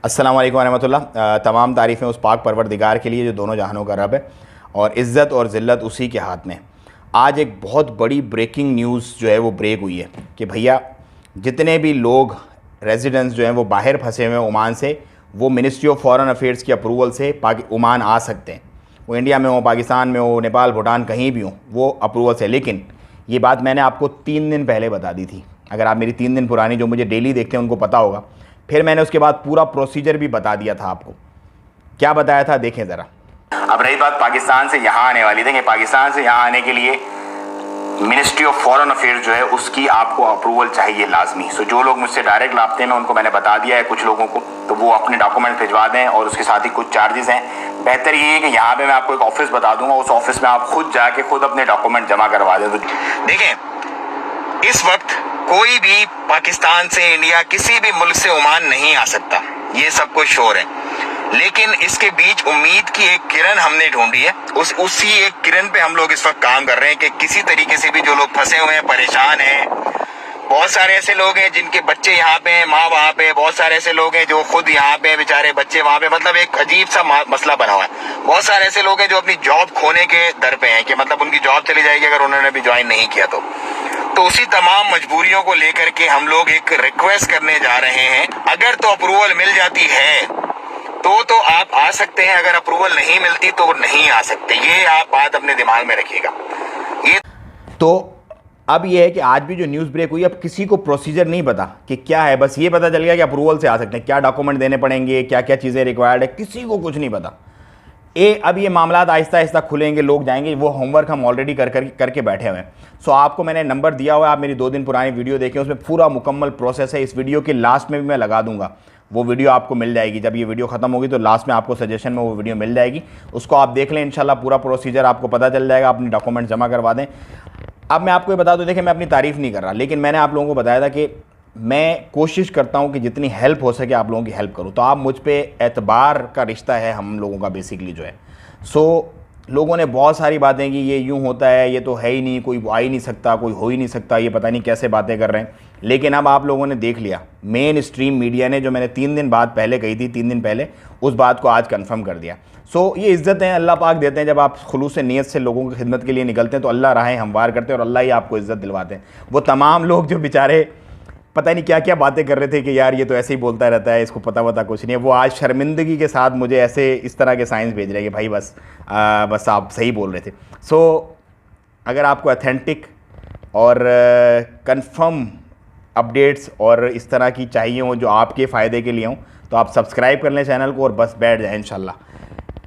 अस्सलाम वालेकुम रहमतुल्लाह। तमाम तारीफ़ें उस पाक परवरदिगार के लिए जो दोनों जहानों का रब है और इज़्ज़त और ज़िल्लत उसी के हाथ में। आज एक बहुत बड़ी ब्रेकिंग न्यूज़ जो है वो ब्रेक हुई है कि भैया जितने भी लोग रेजिडेंट्स जो हैं वो बाहर फंसे हुए हैं ओमान से, वो मिनिस्ट्री ऑफ फॉरेन अफेयर्स की अप्रूवल से ओमान आ सकते हैं। वो इंडिया में हो, पाकिस्तान में हो, नेपाल, भूटान, कहीं भी हो, वो अप्रूवल से। लेकिन ये बात मैंने आपको 3 दिन पहले बता दी थी। अगर आप मेरी 3 दिन पुरानी जो मुझे डेली देखते हैं उनको पता होगा। फिर मैंने उसके बाद पूरा प्रोसीजर भी बता दिया था आपको। क्या बताया था देखें ज़रा। अब रही बात पाकिस्तान से यहाँ आने वाली, देखें पाकिस्तान से यहाँ आने के लिए मिनिस्ट्री ऑफ फॉरेन अफेयर्स जो है उसकी आपको अप्रूवल चाहिए लाजमी। सो जो लोग मुझसे डायरेक्ट लाते हैं उनको मैंने बता दिया है, कुछ लोगों को, तो वो अपने डॉक्यूमेंट भिजवा दें और उसके साथ ही कुछ चार्जेस हैं। बेहतर ये है कि यहाँ पे मैं आपको एक ऑफिस बता दूंगा, उस ऑफिस में आप खुद जाके खुद अपने डॉक्यूमेंट जमा करवा दें। तो देखें इस वक्त कोई भी पाकिस्तान से इंडिया किसी भी मुल्क से ओमान नहीं आ सकता, ये सबको श्योर है। लेकिन इसके बीच उम्मीद की एक किरण हमने ढूंढी है। उसी एक किरण पे हम लोग इस वक्त काम कर रहे हैं कि किसी तरीके से भी जो लोग फंसे हुए हैं, परेशान हैं, बहुत सारे ऐसे लोग हैं जिनके बच्चे यहाँ पे हैं, माँ वहाँ पे, बहुत सारे ऐसे लोग हैं जो खुद यहाँ पे बेचारे, बच्चे वहाँ पे, मतलब एक अजीब सा मसला बना हुआ है। बहुत सारे ऐसे लोग हैं जो अपनी जॉब खोने के दर पे हैं कि मतलब उनकी जॉब चली जाएगी अगर उन्होंने भी ज्वाइन नहीं किया तो उसी तमाम मजबूरियों को लेकर के हम लोग एक रिक्वेस्ट करने जा रहे हैं। अगर तो अप्रूवल मिल जाती है तो आप आ सकते हैं, अगर अप्रूवल नहीं मिलती तो नहीं आ सकते। ये आप बात अपने दिमाग में रखिएगा। ये तो अब ये है कि आज भी जो न्यूज़ ब्रेक हुई, अब किसी को प्रोसीजर नहीं पता कि क्या है, बस ये पता चल गया कि अप्रूवल से आ सकते हैं। क्या डॉक्यूमेंट देने पड़ेंगे, क्या क्या चीज़ें रिक्वायर्ड है, किसी को कुछ नहीं पता। अब ये मामला आहिस्ता आहिस्ता खुलेंगे, लोग जाएंगे। वो होमवर्क हम ऑलरेडी करके बैठे हुए हैं। सो आपको मैंने नंबर दिया हुआ है, आप मेरी 2 दिन पुरानी वीडियो देखें, उसमें पूरा मुकम्मल प्रोसेस है। इस वीडियो के लास्ट में भी मैं लगा दूंगा, वो वीडियो आपको मिल जाएगी। जब ये वीडियो ख़त्म होगी तो लास्ट में आपको सजेशन में वो वीडियो मिल जाएगी, उसको आप देख लें। इंशाल्लाह पूरा प्रोसीजर आपको पता चल जाएगा, अपने डॉक्यूमेंट जमा करवा दें। अब मैं आपको ये बता दूं, देखिए मैं अपनी तारीफ़ नहीं कर रहा, लेकिन मैंने आप लोगों को बताया था कि मैं कोशिश करता हूं कि जितनी हेल्प हो सके आप लोगों की हेल्प करूं। तो आप मुझ पर एतबार का रिश्ता है हम लोगों का बेसिकली जो है। सो लोगों ने बहुत सारी बातें की, ये यूँ होता है, ये तो है ही नहीं, कोई आ ही नहीं सकता, कोई हो ही नहीं सकता, ये पता नहीं कैसे बातें कर रहे हैं। लेकिन अब आप लोगों ने देख लिया, मेन स्ट्रीम मीडिया ने जो मैंने 3 दिन बाद पहले कही थी, 3 दिन पहले, उस बात को आज कंफर्म कर दिया। सो ये इज़्ज़त है अल्लाह पाक देते हैं। जब आप खुलूस नीयत से लोगों की खिदमत के लिए निकलते हैं तो अल्लाह राहें हमवार करते हैं और अल्लाह ही आपको इज़्ज़त दिलवाते हैं। वो तमाम लोग जो बेचारे पता नहीं क्या क्या बातें कर रहे थे कि यार ये तो ऐसे ही बोलता रहता है, इसको पता कुछ नहीं है, वो आज शर्मिंदगी के साथ मुझे ऐसे इस तरह के साइंस भेज रहे हैं कि भाई बस आप सही बोल रहे थे। सो अगर आपको अथेंटिक और कंफर्म अपडेट्स और इस तरह की चाहिए हो जो आपके फ़ायदे के लिए हों, तो आप सब्सक्राइब कर लें चैनल को और बस बैठ जाएँ। इंशाल्लाह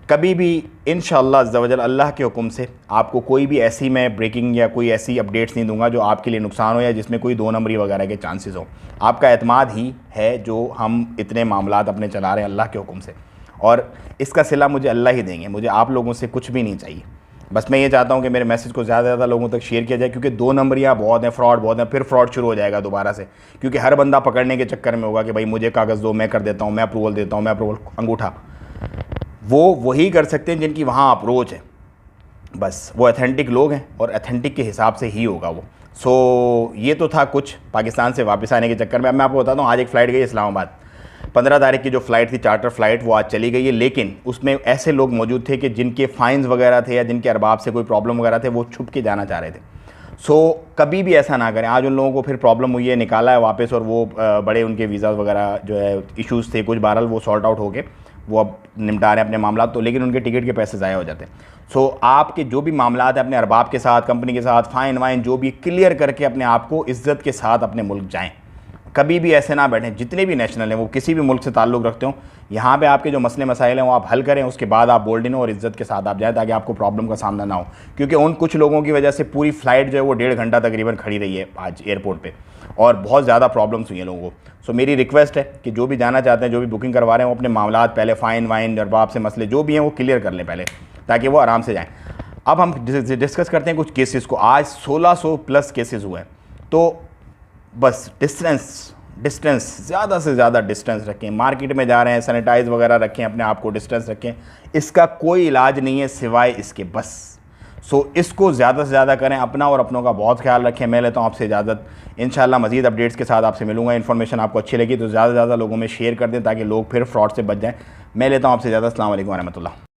कभी भी इंशाल्लाह अज़्ज़ा वजल अल्लाह के हुक्म से आपको कोई भी ऐसी मैं ब्रेकिंग या कोई ऐसी अपडेट्स नहीं दूंगा जो आपके लिए नुकसान हो या जिसमें कोई 2 नंबरी वगैरह के चांसेस हो। आपका एतमाद ही है जो हम इतने मामलात अपने चला रहे हैं अल्लाह के हुक्म से, और इसका सिला मुझे अल्लाह ही देंगे। मुझे आप लोगों से कुछ भी नहीं चाहिए। बस मैं ये चाहता हूँ कि मेरे मैसेज को ज़्यादा से ज़्यादा लोगों तक शेयर किया जाए, क्योंकि 2 नंबरियाँ बहुत हैं, फ्रॉड बहुत हैं, फिर फ्रॉड शुरू हो जाएगा दोबारा से, क्योंकि हर बंदा पकड़ने के चक्कर में होगा कि भाई मुझे कागज़ दो, मैं कर देता हूँ, मैं अप्रूवल देता हूँ, मैं अप्रूवल अंगूठा। वो वही कर सकते हैं जिनकी वहाँ अप्रोच है, बस वो अथेंटिक लोग हैं और अथेंटिक के हिसाब से ही होगा वो। सो ये तो था कुछ पाकिस्तान से वापस आने के चक्कर में। अब मैं आपको बताता हूँ, आज एक फ़्लाइट गई इस्लामाबाद, 15 तारीख की जो फ़्लाइट थी चार्टर फ़्लाइट, वो आज चली गई है। लेकिन उसमें ऐसे लोग मौजूद थे कि जिनके फ़ाइन्स वगैरह थे या जिनके अरबाब से कोई प्रॉब्लम वगैरह थे, वो छुप के जाना चाह रहे थे। सो कभी भी ऐसा ना करें। आज उन लोगों को फिर प्रॉब्लम हुई है, निकाला है वापस, और वो बड़े उनके वीज़ा वगैरह जो है इश्यूज़ थे कुछ, बहरहाल वो सॉर्ट आउट हो गए, वो अब निपटा रहे हैं अपने मामला। तो लेकिन उनके टिकट के पैसे ज़ाया हो जाते हैं। सो आपके जो भी मामला है अपने अरबाब के साथ, कंपनी के साथ, फ़ाइन वाइन जो भी क्लियर करके अपने आप को इज़्ज़त के साथ अपने मुल्क जाएं। कभी भी ऐसे ना बैठें। जितने भी नेशनल हैं वो किसी भी मुल्क से ताल्लुक़ रखते हो, यहाँ पे आपके जो मसले मसाइल हैं वो आप हल करें, उसके बाद आप बोल्ड इन और इज़्ज़त के साथ आप जाएँ, ताकि आपको प्रॉब्लम का सामना ना हो। क्योंकि उन कुछ लोगों की वजह से पूरी फ़्लाइट जो है वो 1.5 घंटा तकरीबन खड़ी रही है आज एयरपोर्ट पर, और बहुत ज़्यादा प्रॉब्लम्स हुई हैं लोगों को। सो मेरी रिक्वेस्ट है कि जो भी जाना चाहते हैं, जो भी बुकिंग करवा रहे हैं, वो अपने मामलात पहले फ़ाइन वाइन अरबाब से मसले जो भी हैं वो क्लियर कर लें पहले, ताकि वो आराम से जाएँ। अब हम डिस्कस करते हैं कुछ केसेस को। आज 1600 प्लस केसेस हुए हैं। तो बस डिस्टेंस ज़्यादा से ज़्यादा डिस्टेंस रखें। मार्केट में जा रहे हैं, सैनिटाइज़ वगैरह रखें, अपने आप को डिस्टेंस रखें। इसका कोई इलाज नहीं है सिवाय इसके, बस। सो इसको ज़्यादा से ज़्यादा करें, अपना और अपनों का बहुत ख्याल रखें। मैं लेता हूँ आपसे इजाज़त। इंशाल्लाह मज़ीद अपडेट्स के साथ आपसे मिलूंगा। इन्फॉर्मेशन आपको अच्छी लगी तो ज़्यादा से ज़्यादा लोगों में शेयर कर दें ताकि लोग फिर फ्रॉड से बच जाएँ। मैं लेता हूँ आपसे इजाज़त। अस्सलाम वालेकुम व रहमतुल्लाह।